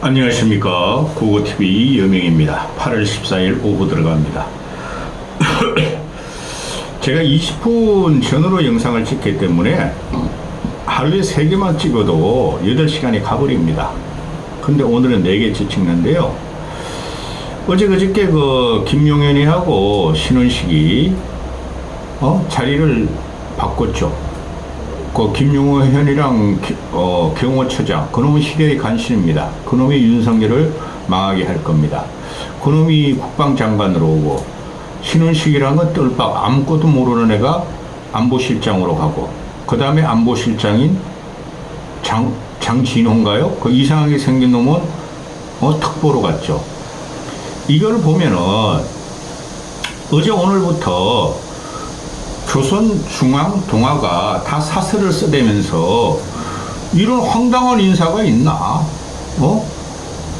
안녕하십니까. 구구TV 여명입니다. 8월 14일 오후 들어갑니다. 제가 20분 전으로 영상을 찍기 때문에 하루에 3개만 찍어도 8시간이 가버립니다. 근데 오늘은 4개째 찍는데요. 어제 그저께 김용현이하고 신원식이 자리를 바꿨죠. 김용현이랑 경호처장, 그놈은 시대의 간신입니다. 그놈이 윤석열을 망하게 할 겁니다. 그놈이 국방장관으로 오고, 신원식이란 건 뜰박 아무것도 모르는 애가 안보실장으로 가고, 그 다음에 안보실장인 장진호인가요? 그 이상하게 생긴 놈은 특보로 갔죠. 이걸 보면은 어제 오늘부터 조선중앙동아가 다 사설을 써대면서 이런 황당한 인사가 있나?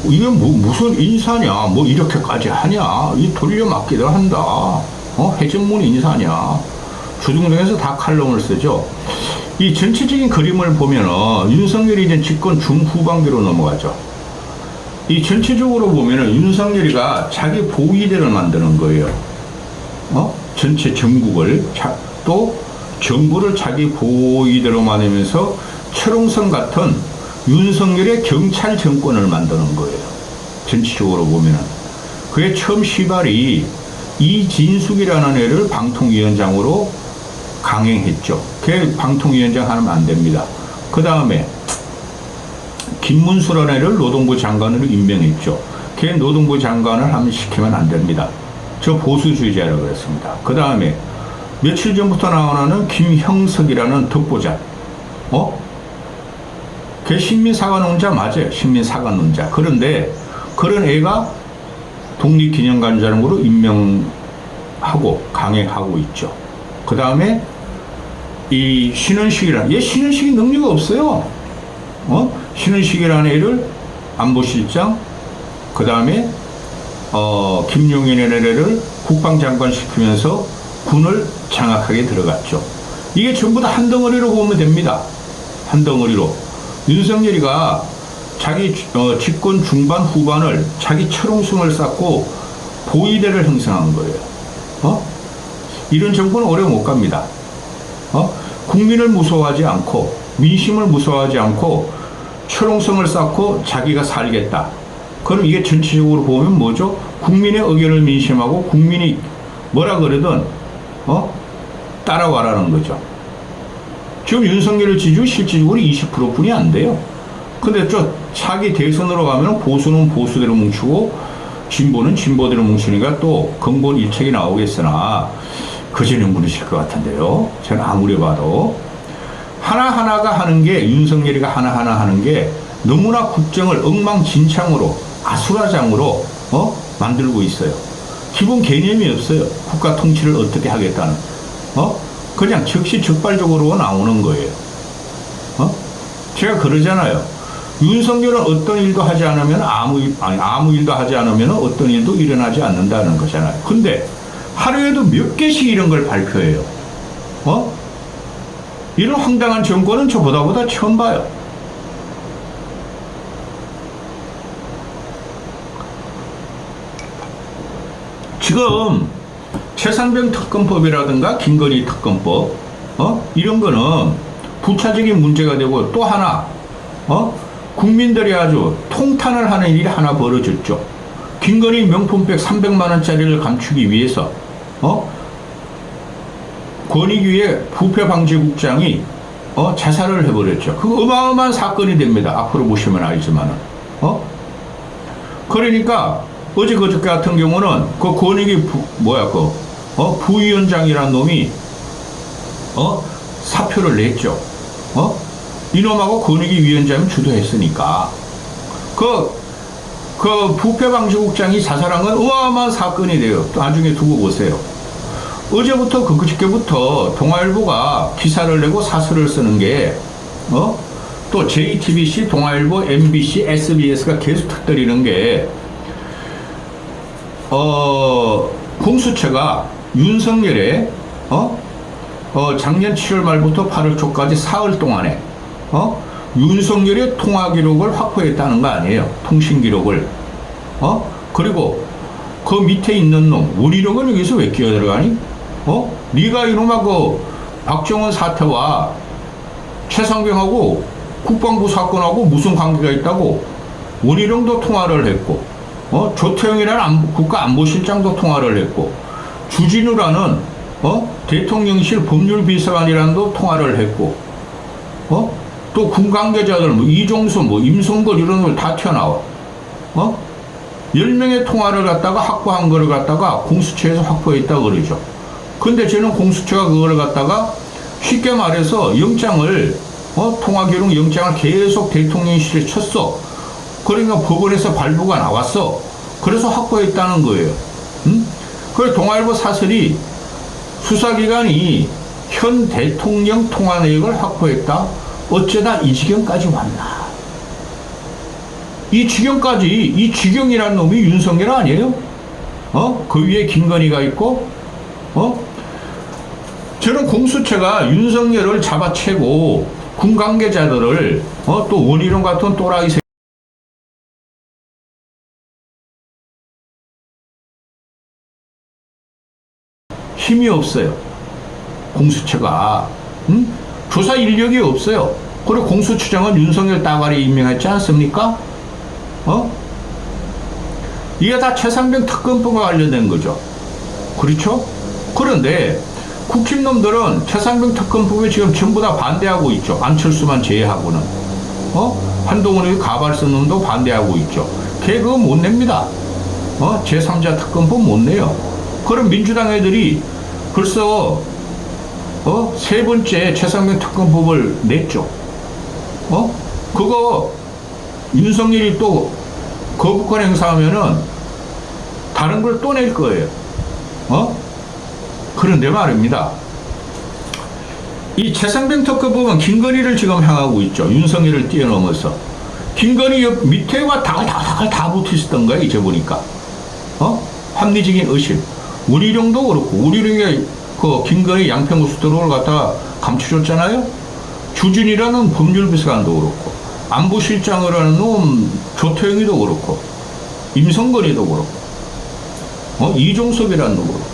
이게 무슨 인사냐? 이렇게까지 하냐? 이 돌려막기를 한다. 해전문 인사냐? 주중동에서 다 칼럼을 쓰죠. 이 전체적인 그림을 보면은 윤석열이 이제 집권 중후반기로 넘어가죠. 이 전체적으로 보면은 윤석열이가 자기 보위대를 만드는 거예요. 전체 전국을 또 정부를 자기 보위대로 만들면서 철옹성 같은 윤석열의 경찰 정권을 만드는 거예요. 전체적으로 보면은. 그게 처음 시발이 이진숙이라는 애를 방통위원장으로 강행했죠. 걔 방통위원장 하면 안 됩니다. 그 다음에 김문수라는 애를 노동부 장관으로 임명했죠. 걔 노동부 장관을 하면 시키면 안 됩니다. 저 보수주의자라고 그랬습니다. 그 다음에 며칠 전부터 나오는 김형석이라는 특보자. 걔 식민사관론자 맞아요. 식민사관론자. 그런데 그런 애가 독립기념관장으로 임명하고 강행하고 있죠. 그 다음에 이 신원식이라는, 얘 신원식이 능력이 없어요. 신원식이라는 애를 안보실장, 그 다음에 김용현이라는 애를 국방장관 시키면서 군을 장악하게 들어갔죠. 이게 전부 다 한 덩어리로 보면 됩니다. 한 덩어리로. 윤석열이가 자기 집권 중반 후반을 자기 철옹성을 쌓고 보위대를 형성한 거예요. 이런 정권은 오래 못 갑니다. 국민을 무서워하지 않고 민심을 무서워하지 않고 철옹성을 쌓고 자기가 살겠다. 그럼 이게 전체적으로 보면 뭐죠? 국민의 의견을 민심하고 국민이 뭐라 그러든 따라와라는 거죠. 지금 윤석열을 지지율 실질적으로 20% 뿐이 안 돼요. 근데 차기 대선으로 가면 보수는 보수대로 뭉치고 진보는 진보대로 뭉치니까 또 근본 일책이 나오겠으나 그전엔 무너질 것 같은데요. 저는 아무리 봐도 하나하나가 하는 게, 윤석열이가 하나하나 하는 게 너무나 국정을 엉망진창으로 아수라장으로 만들고 있어요. 기본 개념이 없어요. 국가 통치를 어떻게 하겠다는. 그냥 적시적발적으로 나오는 거예요. 제가 그러잖아요. 윤석열은 어떤 일도 하지 않으면 아무 일도 하지 않으면 어떤 일도 일어나지 않는다는 거잖아요. 근데 하루에도 몇 개씩 이런 걸 발표해요. 이런 황당한 정권은 저보다 처음 봐요. 지금 최상병 특검법이라든가 김건희 특검법 이런 거는 부차적인 문제가 되고, 또 하나 국민들이 아주 통탄을 하는 일이 하나 벌어졌죠. 김건희 명품백 300만 원짜리를 감추기 위해서 권익위의 부패방지국장이 자살을 해버렸죠. 그거 어마어마한 사건이 됩니다. 앞으로 보시면 알지만은. 그러니까 어제 그저께 같은 경우는 그 권익위 부위원장이라는 놈이 사표를 냈죠. 이놈하고 권익위 위원장이 주도했으니까 그 부패방지국장이 자살한 건 어마어마한 사건이 돼요. 나중에 두고 보세요. 어제부터 그저께부터 동아일보가 기사를 내고 사설을 쓰는 게 또 JTBC, 동아일보, MBC, SBS가 계속 터뜨리는 게 공수처가 윤석열의 작년 7월 말부터 8월 초까지 사흘 동안에 윤석열의 통화 기록을 확보했다는 거 아니에요. 통신 기록을. 그리고 그 밑에 있는 놈, 우리력은 여기서 왜 끼어 들어가니? 네가 이놈아 그 박정원 사태와 최상병하고 국방부 사건하고 무슨 관계가 있다고? 원희룡도 통화를 했고, 조태영이라는 국가안보실장도 통화를 했고, 주진우라는 대통령실 법률비서관이란도 통화를 했고, 또 군관계자들 뭐 이종수 뭐 임성걸 이런 걸 다 튀어나와. 10명의 통화를 갖다가 확보한 거를 갖다가 공수처에서 확보했다 그러죠. 근데 저는 공수처가 그거를 갖다가 쉽게 말해서 영장을 통화 기록 영장을 계속 대통령실에 쳤어. 그러니까 법원에서 발부가 나왔어. 그래서 확보했다는 거예요. 그래서 동아일보 사설이 수사기관이 현 대통령 통화 내역을 확보했다. 어쩌다 이 지경까지 왔나. 이 지경이라는 놈이 윤석열 아니에요? 그 위에 김건희가 있고, 저는 공수처가 윤석열을 잡아채고 군 관계자들을 또 원희룡 같은 또라이 힘이 없어요. 공수처가. 조사 인력이 없어요. 그리고 공수처장은 윤석열 따발이 임명했지 않습니까? 이게 다 최상병 특검법과 관련된 거죠. 그렇죠? 그런데 국힘놈들은 최상병 특검법에 지금 전부 다 반대하고 있죠. 안철수만 제외하고는. 한동훈의 가발쓴 놈도 반대하고 있죠. 걔 그거 못 냅니다. 제3자 특검법 못 내요. 그럼 민주당 애들이 벌써 세 번째 최상병 특검법을 냈죠. 그거 윤석열이 또 거부권 행사하면은 다른 걸 또 낼 거예요. 그런데 말입니다. 이 최상병 특검법은 김건희를 지금 향하고 있죠. 윤석열을 뛰어넘어서. 김건희 옆 밑에와 다 붙어 있었던 거야, 이제 보니까. 합리적인 의심. 우리룡도 그렇고, 우리룡이 그 김건희 양평우수도를 갖다가 감춰줬잖아요. 주진이라는 법률비서관도 그렇고, 안보실장을 하는 놈 조태영이도 그렇고, 임성건이도 그렇고, 이종섭이라는 놈도 그렇고,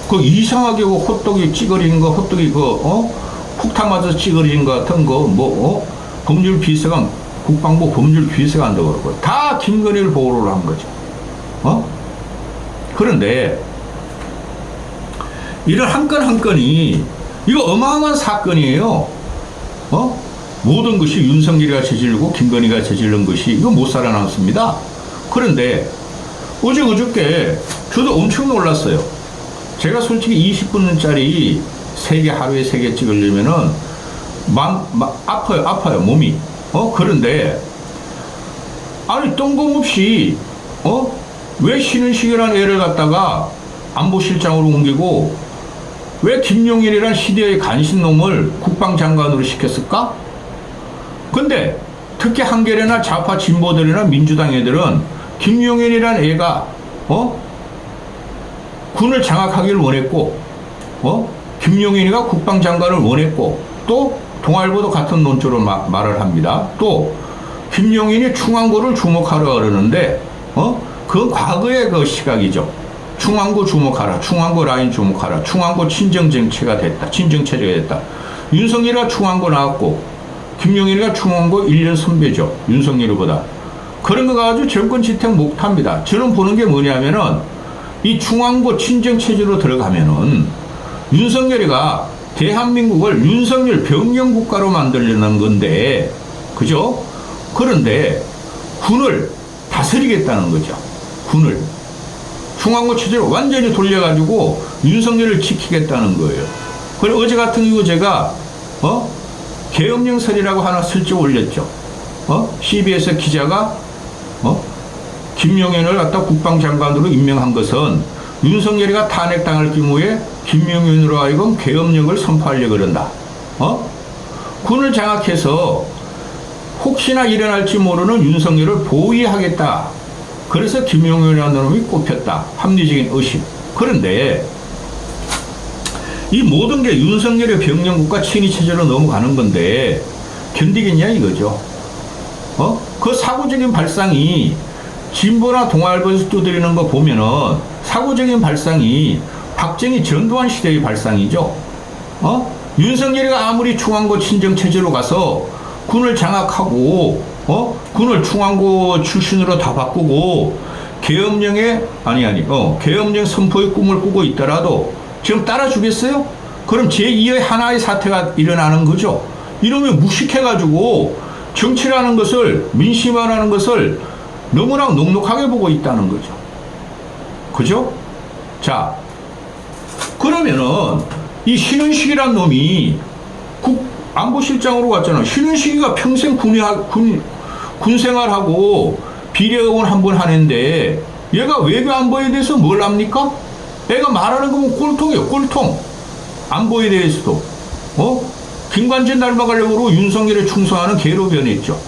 그 이상하게 그 호떡이 찌그린 거, 호떡이 폭탄 맞아서 찌그린 거 같은 거, 법률비서관, 국방부 법률비서관도 그렇고, 다 김건희를 보호를 한 거죠. 그런데, 이런 한 건 한 건이, 이거 어마어마한 사건이에요. 모든 것이 윤석열이가 저질고 김건희가 저지른 것이 이거 못 살아남습니다. 그런데 어저께 저도 엄청 놀랐어요. 제가 솔직히 20분짜리 하루에 3개 찍으려면은 아파요 몸이. 그런데 아니 뜬금없이 왜 쉬는 시기라는 애를 갖다가 안보실장으로 옮기고 왜 김용일이란 시대의 간신놈을 국방장관으로 시켰을까? 근데 특히 한겨레나 좌파 진보들이나 민주당 애들은 김용일이란 애가 군을 장악하기를 원했고 김용일이가 국방장관을 원했고 또 동아일보도 같은 논조로 말을 합니다. 또 김용일이 충안고를 주목하려 그러는데 그건 과거의 그 시각이죠. 충안고 주목하라. 충안고 라인 주목하라. 충안고 친정정체가 됐다. 친정체제가 됐다. 윤석열이가 충안고 나왔고 김용일이가 충안고 1년 선배죠. 윤석열이보다. 그런 거 가지고 정권 지탱 못합니다. 저는 보는 게 뭐냐면은 이 충안고 친정체제로 들어가면은 윤석열이가 대한민국을 윤석열 병영국가로 만들려는 건데 그죠? 그런데 군을 다스리겠다는 거죠. 군을. 중앙고 체제를 완전히 돌려가지고 윤석열을 지키겠다는 거예요. 그리고 어제 같은 경우 제가 계엄령설이라고 하나 슬쩍 올렸죠. CBS 기자가 김용현을 갖다 국방장관으로 임명한 것은 윤석열이가 탄핵당할 경우에 김용현으로 하여금 계엄령을 선포하려고 그런다. 군을 장악해서 혹시나 일어날지 모르는 윤석열을 보위하겠다. 그래서 김용현이라는 놈이 꼽혔다. 합리적인 의심. 그런데 이 모든 게 윤석열의 병영국가 친위체제로 넘어가는 건데 견디겠냐 이거죠. 그 사고적인 발상이 진보나 동아일보에서 두드리는 거 보면은 사고적인 발상이 박정희 전두환 시대의 발상이죠. 윤석열이가 아무리 중앙고 친정 체제로 가서 군을 장악하고 군을 중앙고 출신으로 다 바꾸고 계엄령의 계엄령 선포의 꿈을 꾸고 있더라도 지금 따라주겠어요? 그럼 제2의 하나의 사태가 일어나는 거죠. 이러면 무식해가지고 정치라는 것을, 민심화라는 것을 너무나 녹록하게 보고 있다는 거죠. 그죠? 자, 그러면은 이 신은식이란 놈이 안보실장으로 갔잖아. 신은식이가 평생 군 생활하고 비례의원 한 번 하는데 얘가 외교 안보에 대해서 뭘 압니까? 애가 말하는 거 보면 꼴통이에요. 꼴통. 안보에 대해서도. 김관진 닮아가려고 윤석열에 충성하는 개로 변했죠.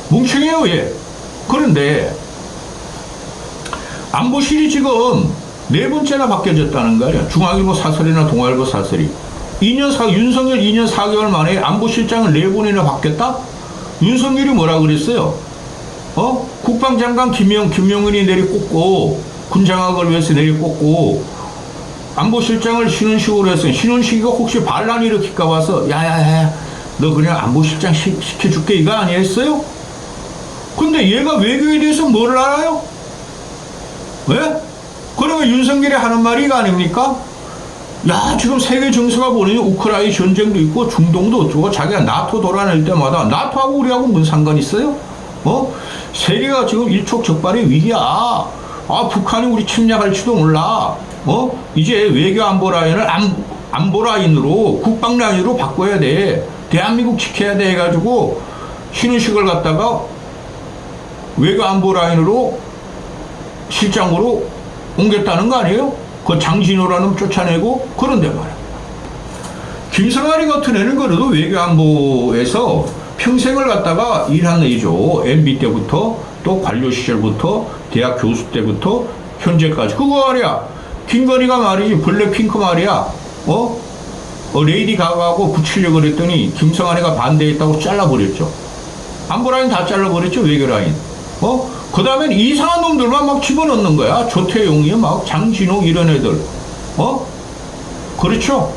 뭉청이에요, 얘. 그런데 안보실이 지금 4번째나 바뀌어졌다는 거 아니야. 중앙일보 사설이나 동아일보 사설이. 윤석열 2년 4개월 만에 안보실장을 4번이나 바뀌었다? 윤석열이 뭐라 그랬어요? 국방장관 김명은이 내리꽂고, 군장악을 위해서 내리꽂고, 안보실장을 신은식으로 했어요. 신은식이가 혹시 반란 일으킬까 봐서, 야야야, 너 그냥 안보실장 시켜줄게, 이거 아니었어요? 근데 얘가 외교에 대해서 뭘 알아요? 왜? 그러면 윤석열이 하는 말이 이거 아닙니까? 야, 지금 세계 정세가 보니 우크라이나 전쟁도 있고 중동도 어쩌고 자기가 나토 돌아낼 때마다 나토하고 우리하고 무슨 상관 있어요? 세계가 지금 일촉즉발의 위기야. 북한이 우리 침략할지도 몰라. 이제 외교 안보 라인을 안보 라인으로 국방 라인으로 바꿔야 돼. 대한민국 지켜야 돼 해가지고 신의식을 갖다가 외교 안보 라인으로 실장으로 옮겼다는 거 아니에요? 그 장진호라는 놈 쫓아내고. 그런데 말이야, 김성환이 같은 애는 그래도 외교안보에서 평생을 갖다가 일한 애죠. MB 때부터 또 관료 시절부터 대학 교수 때부터 현재까지. 그거 말이야, 김건희가 말이지, 블랙핑크 말이야, 레이디 가가하고 붙이려고 그랬더니 김성환이가 반대했다고 잘라버렸죠. 안보라인 다 잘라버렸죠. 외교라인. 그 다음엔 이상한 놈들만 막 집어넣는 거야. 조태용이 막 장진호 이런 애들. 그렇죠?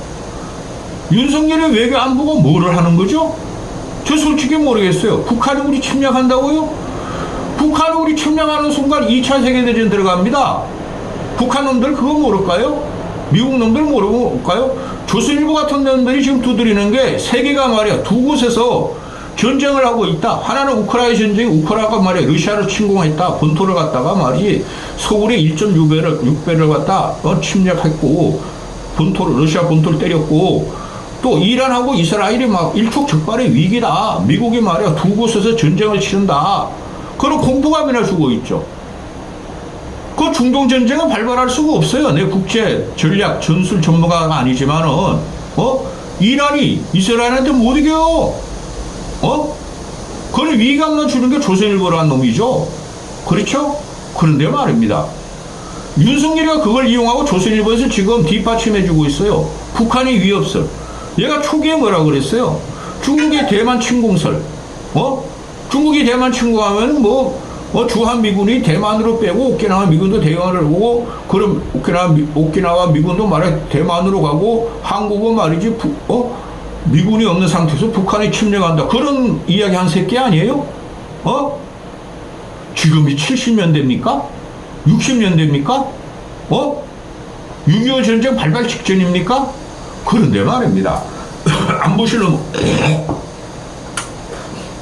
윤석열의 외교 안보가 뭐를 하는 거죠? 저 솔직히 모르겠어요. 북한이 우리 침략한다고요? 북한이 우리 침략하는 순간 2차 세계대전 들어갑니다. 북한 놈들 그거 모를까요? 미국 놈들 모를까요? 조선일보 같은 놈들이 지금 두드리는 게 세계가 말이야 두 곳에서 전쟁을 하고 있다. 하나는 우크라이나 전쟁, 우크라이나가 말이야 러시아를 침공했다. 본토를 갖다가 말이지 서울의 1.6배를 갖다 침략했고 본토를, 러시아 본토를 때렸고, 또 이란하고 이스라엘이 막 일촉즉발의 위기다. 미국이 말이야 두 곳에서 전쟁을 치른다. 그런 공포감이나 주고 있죠. 그 중동 전쟁은 발발할 수가 없어요. 내 국제 전략 전술 전문가가 아니지만은 이란이 이스라엘한테 못 이겨요. 그걸 위기감만 주는 게 조선일보라는 놈이죠. 그렇죠? 그런데 말입니다, 윤석열이가 그걸 이용하고 조선일보에서 지금 뒷받침해주고 있어요. 북한이 위협설. 얘가 초기에 뭐라고 그랬어요? 중국의 대만 침공설. 중국이 대만 침공하면 주한미군이 대만으로 빼고 오키나와 미군도 대만으로 오고, 그럼 오키나와 미군도 말해 대만으로 가고, 한국은 말이지 미군이 없는 상태에서 북한이 침략한다. 그런 이야기 한 새끼 아니에요? 지금이 70년대입니까? 60년대입니까? 6.25 전쟁 발발 직전입니까? 그런데 말입니다. 안보실로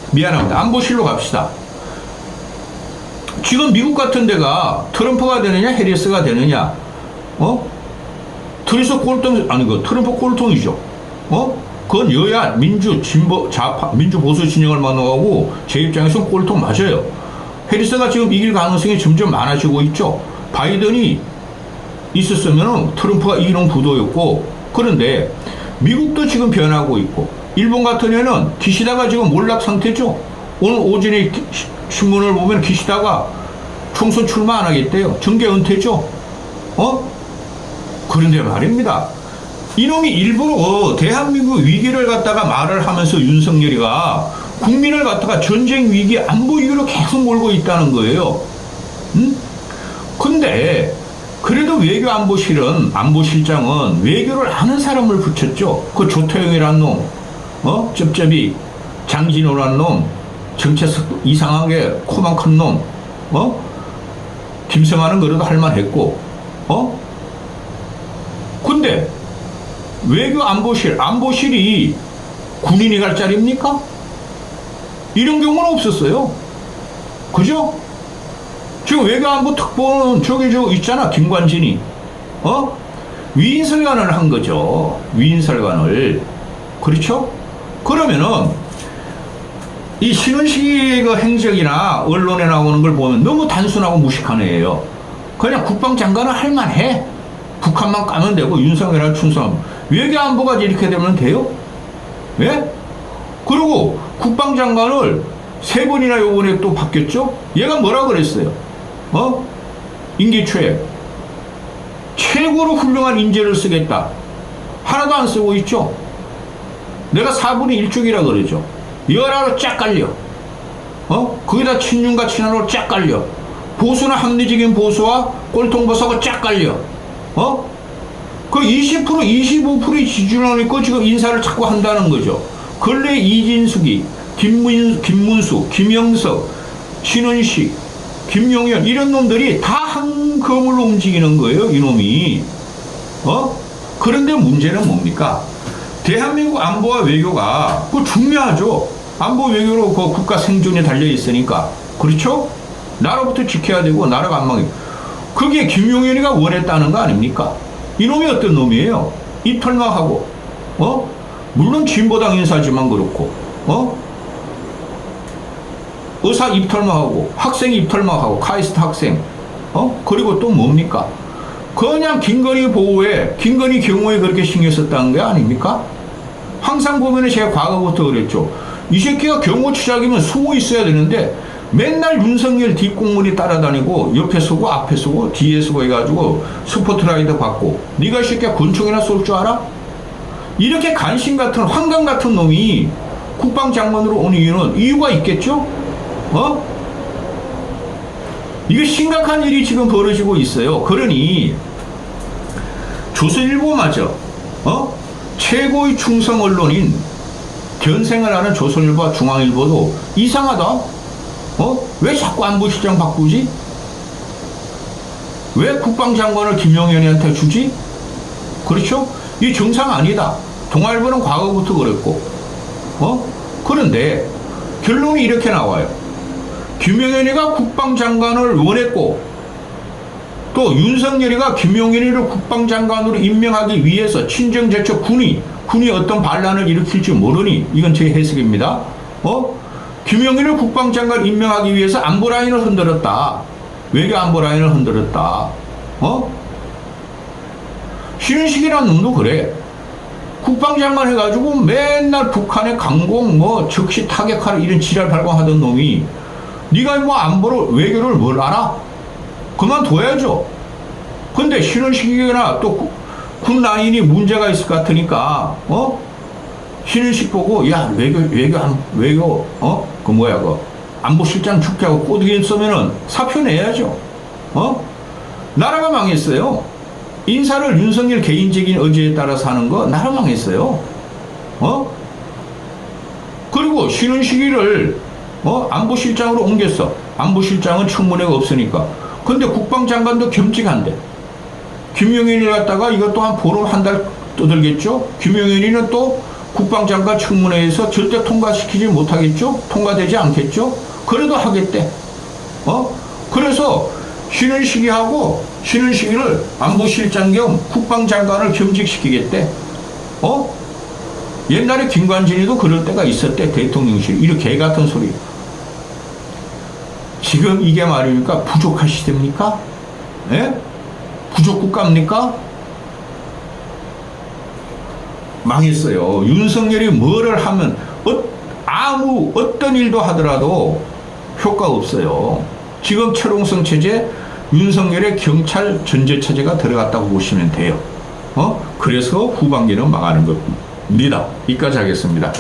미안합니다. 안보실로 갑시다. 지금 미국 같은 데가 트럼프가 되느냐 해리스가 되느냐, 트럼프 꼴통이죠. 그건 여야 민주 진보 좌파 민주 보수 진영을 만나고 제 입장에서는 꼴통 맞아요. 해리스가 지금 이길 가능성이 점점 많아지고 있죠. 바이든이 있었으면 트럼프가 이기는 구도였고, 그런데 미국도 지금 변하고 있고, 일본 같은 애는 기시다가 지금 몰락 상태죠. 오늘 오전에 신문을 보면 기시다가 총선 출마 안 하겠대요. 정계 은퇴죠. 그런데 말입니다, 이놈이 일부러 대한민국 위기를 갖다가 말을 하면서 윤석열이가 국민을 갖다가 전쟁 위기, 안보 위기로 계속 몰고 있다는 거예요. 응? 근데 그래도 안보실장은 외교를 아는 사람을 붙였죠. 그 조태용이란 놈, 쩝쩝이 장진호란 놈, 정체 이상하게 코만 큰 놈, 김성환은 그래도 할만했고, 근데 안보실이 군인이 갈 자리입니까? 이런 경우는 없었어요. 그죠? 지금 외교안보 특보는 있잖아. 김관진이. 위인설관을 한 거죠. 위인설관을. 그렇죠? 그러면은, 이 신원식의 그 행적이나 언론에 나오는 걸 보면 너무 단순하고 무식한 애예요. 그냥 국방장관은 할만해. 북한만 까면 되고, 윤석열이랑 충성. 외교안보가 이렇게 되면 돼요? 예? 그리고 국방장관을 3번이나 요번에 또 바뀌었죠? 얘가 뭐라 그랬어요? 임기 초에 최고로 훌륭한 인재를 쓰겠다. 하나도 안 쓰고 있죠? 내가 4분의 1쪽이라 그러죠. 열하로 쫙 깔려. 거기다 친윤과 친한으로 쫙 깔려. 보수나 합리적인 보수와 꼴통보수하고 쫙 깔려. 그 20%, 25%의 지지율하니까 지금 인사를 자꾸 한다는 거죠. 근래 이진숙이, 김문수, 김영석, 신원식, 김용현 이런 놈들이 다 한 거물로 움직이는 거예요. 이놈이. 그런데 문제는 뭡니까? 대한민국 안보와 외교가 그 중요하죠. 안보 외교로 그 국가 생존에 달려 있으니까. 그렇죠? 나라부터 지켜야 되고 나라가 안 망해. 그게 김용현이가 원했다는 거 아닙니까? 이놈이 어떤 놈이에요? 입털막하고, 물론 진보당 인사지만 그렇고, 의사 입털막하고, 학생 입털막하고, 카이스트 학생, 그리고 또 뭡니까? 그냥 김건희 보호에, 김건희 경호에 그렇게 신경 썼다는 게 아닙니까? 항상 보면은 제가 과거부터 그랬죠. 이 새끼가 경호 추작이면 수호 있어야 되는데, 맨날 윤석열 뒷공문이 따라다니고 옆에 서고 앞에 서고 뒤에 서고 해가지고 스포트라이트 받고 네가 이 새끼야 권총이나 쏠 줄 알아? 이렇게 간신 같은 황강 같은 놈이 국방장관으로 온 이유가 있겠죠? 이게 심각한 일이 지금 벌어지고 있어요. 그러니 조선일보마저 최고의 충성 언론인 견생을 하는 조선일보와 중앙일보도 이상하다. 왜 자꾸 안보실장 바꾸지? 왜 국방장관을 김용현이한테 주지? 그렇죠? 이 정상 아니다. 동아일보는 과거부터 그랬고. 그런데 결론이 이렇게 나와요. 김용현이가 국방장관을 원했고 또 윤석열이가 김용현이를 국방장관으로 임명하기 위해서 친정제처 군이 어떤 반란을 일으킬지 모르니 이건 제 해석입니다. 김용현을 국방장관 임명하기 위해서 안보라인을 흔들었다. 외교 안보라인을 흔들었다. 신은식이라는 놈도 그래. 국방장관 해가지고 맨날 북한의 강공 적시 타격하는 이런 지랄 발광하던 놈이 네가 안보를 외교를 뭘 알아? 그만둬야죠. 근데 신은식이나 또 군 라인이 문제가 있을 것 같으니까 신은식 보고 야 외교 안보실장 죽게하고 꼬드기 쓰면은 사표 내야죠. 나라가 망했어요. 인사를 윤석열 개인적인 의지에 따라서 하는 거 나라 망했어요. 그리고 신은식이를 안보실장으로 옮겼어. 안보실장은 청문회가 없으니까. 근데 국방장관도 겸직한데 김용현이 갔다가 이것 또한 보름 한 달 떠들겠죠. 김용현이는 또 국방장관 청문회에서 절대 통과시키지 못하겠죠? 통과되지 않겠죠? 그래도 하겠대. 그래서 신은식이를 안보실장 겸 국방장관을 겸직시키겠대. 옛날에 김관진이도 그럴 때가 있었대. 대통령실. 이렇게 개 같은 소리. 지금 이게 말입니까? 부족한 시대입니까? 예? 부족 국가입니까? 망했어요. 윤석열이 뭐를 하면 어떤 일도 하더라도 효과 없어요. 지금 철옹성 체제 윤석열의 경찰 전제체제가 들어갔다고 보시면 돼요. 그래서 후반기는 망하는 겁니다. 여기까지 하겠습니다.